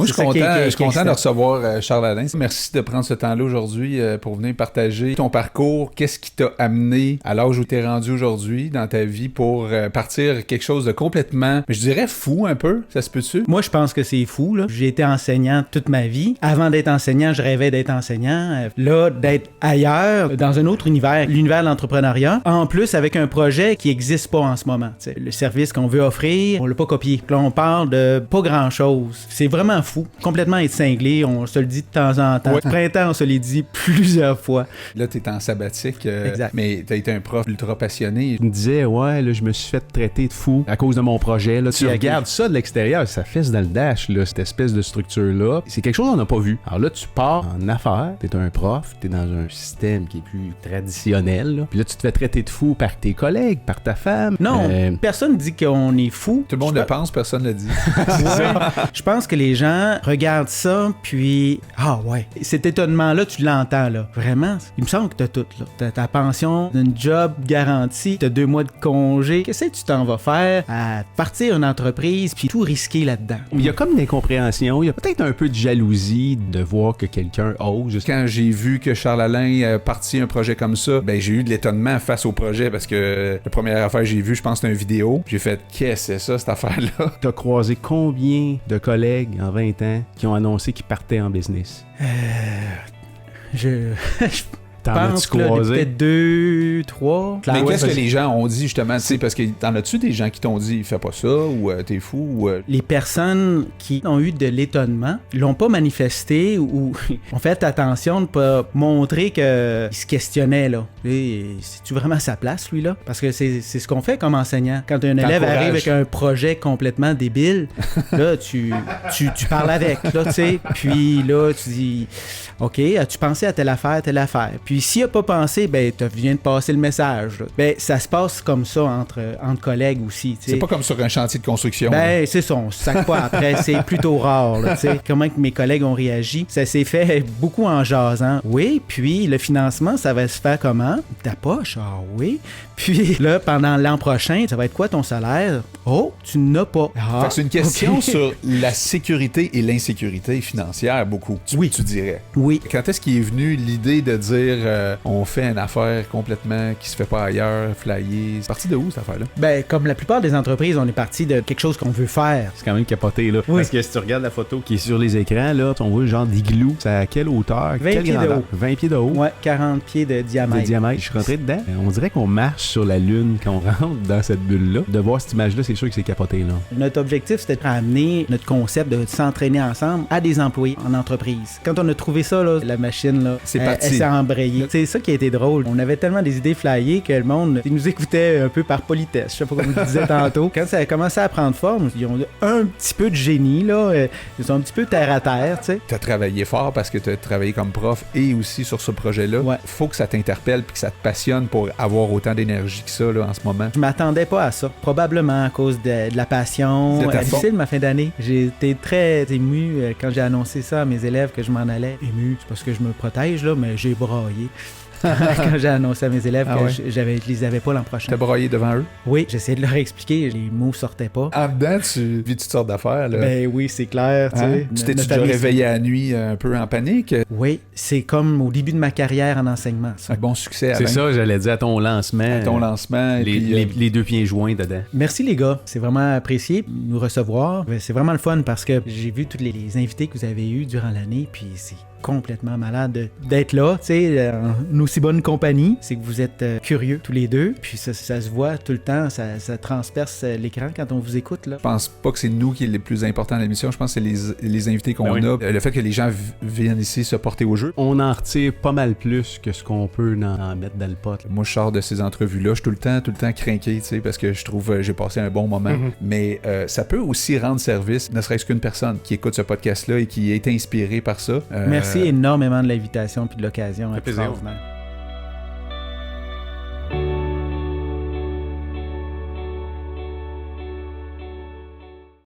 Moi, je suis content de recevoir Charles Alain. Merci de prendre ce temps-là aujourd'hui pour venir partager ton parcours. Qu'est-ce qui t'a amené à l'âge où tu es rendu aujourd'hui dans ta vie pour partir quelque chose de complètement, je dirais fou un peu, ça se peut-tu? Moi, je pense que c'est fou, là. J'ai été enseignant toute ma vie. Avant d'être enseignant, je rêvais d'être enseignant. Là, d'être ailleurs, dans un autre univers, l'univers de l'entrepreneuriat, en plus avec un projet qui n'existe pas en ce moment. T'sais, le service qu'on veut offrir, on l'a pas copié. Là, on parle de pas grand-chose. C'est vraiment fou. Complètement être cinglé, on se le dit de temps en temps. Ouais. Printemps, on se l'est dit plusieurs fois. Là, t'es en sabbatique, exact. Mais t'as été un prof ultra passionné. Je me disais, ouais, là, je me suis fait traiter de fou à cause de mon projet. Là. Tu regardes ça de l'extérieur, ça fesse dans le dash, là, cette espèce de structure-là. C'est quelque chose qu'on n'a pas vu. Alors là, tu pars en affaires, t'es un prof, t'es dans un système qui est plus traditionnel, là. Puis là, tu te fais traiter de fou par tes collègues, par ta femme. Non, personne dit qu'on est fou. Tout le monde le pense, personne ne le dit. C'est ça. Je pense que les gens regardent ça, puis ah ouais, cet étonnement-là, tu l'entends, là. Vraiment, il me semble que t'as tout, là. T'as ta pension, une job garantie, t'as 2 mois de congé. Qu'est-ce que tu t'en vas faire à partir une entreprise, puis tout risquer là-dedans? Il y a comme une incompréhension, il y a peut-être un peu de jalousie de voir que quelqu'un ose. Quand j'ai vu que Charles Alain a parti un projet comme ça, ben j'ai eu de l'étonnement face au projet parce que la première affaire que j'ai vue, je pense, c'était une vidéo. J'ai fait, qu'est-ce que c'est ça, cette affaire-là? T'as croisé combien de collègues en 20 ans qui ont annoncé qu'ils partaient en business? T'en as-tu croisé? Peut-être 2, 3. Mais qu'est-ce que les gens ont dit justement? Parce que t'en as-tu des gens qui t'ont dit fais pas ça ou t'es fou? Ou, Les personnes qui ont eu de l'étonnement l'ont pas manifesté ou ont fait attention de pas montrer qu'ils se questionnaient là. C'est-tu vraiment à sa place, lui là? Parce que c'est ce qu'on fait comme enseignant. Quand un élève arrive avec un projet complètement débile, là tu parles avec, là, tu sais. Puis là, tu dis OK, as-tu pensé à telle affaire? Puis s'il a pas pensé, ben tu viens de passer le message. Là. Ben ça se passe comme ça entre collègues aussi. T'sais. C'est pas comme sur un chantier de construction. Ben là. c'est ça, on se sac pas après, c'est plutôt rare. Là, comment que mes collègues ont réagi? Ça s'est fait beaucoup en jasant. Oui, puis le financement, ça va se faire comment? Ta poche? Ah oui. Puis là, pendant l'an prochain, ça va être quoi ton salaire? Oh, tu n'as pas. Ah, fait que c'est une question sur la sécurité et l'insécurité financière, beaucoup. Tu dirais. Oui. Quand est-ce qu'il est venu l'idée de dire on fait une affaire complètement qui se fait pas ailleurs, flyer? C'est parti de où cette affaire-là? Ben, comme la plupart des entreprises, on est parti de quelque chose qu'on veut faire. C'est quand même capoté, là. Oui. Parce que si tu regardes la photo qui est sur les écrans, là, on voit le genre d'igloo. C'est à quelle hauteur? 20 pieds de haut. 20 pieds de haut? Ouais, 40 pieds de diamètre. Je suis rentré dedans. On dirait qu'on marche sur la Lune quand on rentre dans cette bulle-là. De voir cette image-là, c'est sûr que c'est capoté, là. Notre objectif, c'était d'amener notre concept de s'entraîner ensemble à des employés en entreprise. Quand on a trouvé ça, là, la machine, là, elle s'est embrayée. C'est ça qui a été drôle. On avait tellement des idées flyées que le monde nous écoutait un peu par politesse. Je sais pas comment je disais tantôt. Quand ça a commencé à prendre forme, ils ont un petit peu de génie, là. Ils sont un petit peu terre à terre, tu sais. T'as travaillé fort parce que t'as travaillé comme prof et aussi sur ce projet-là. Ouais. Faut que ça t'interpelle puis que ça te passionne pour avoir autant d'énergie que ça, là, en ce moment. Je m'attendais pas à ça. Probablement à cause de la passion. C'était difficile ma fin d'année. J'ai été très ému quand j'ai annoncé ça à mes élèves que je m'en allais. Ému, c'est parce que je me protège, là, mais j'ai braillé. Quand j'ai annoncé à mes élèves que je les avais pas l'an prochain. T'as braillé devant eux? Oui, j'essayais de leur expliquer, les mots sortaient pas. En dedans, tu vis toutes sortes d'affaires, là. Ben oui, c'est clair, tu sais. Tu t'es déjà réveillé à la nuit un peu en panique? Oui, c'est comme au début de ma carrière en enseignement, ça. Un bon succès, Alain. C'est ça, j'allais dire à ton lancement. À ton lancement. Les 2 pieds joints dedans. Merci les gars, c'est vraiment apprécié de nous recevoir. C'est vraiment le fun parce que j'ai vu tous les invités que vous avez eus durant l'année, puis c'est complètement malade d'être là, tu sais, en aussi bonne compagnie. C'est que vous êtes curieux tous les deux, puis ça se voit tout le temps, ça transperce l'écran quand on vous écoute, là. Je pense pas que c'est nous qui est le plus important à l'émission, je pense que c'est les invités qu'on a. Le fait que les gens viennent ici se porter au jeu. On en retire pas mal plus que ce qu'on peut en mettre dans le pot. Là. Moi, je sors de ces entrevues-là, je suis tout le temps craqué, tu sais, parce que je trouve j'ai passé un bon moment. Mais ça peut aussi rendre service, ne serait-ce qu'une personne qui écoute ce podcast-là et qui est inspirée par ça. Merci énormément de l'invitation puis de l'occasion. Ça fait plaisir. Extraordinaire.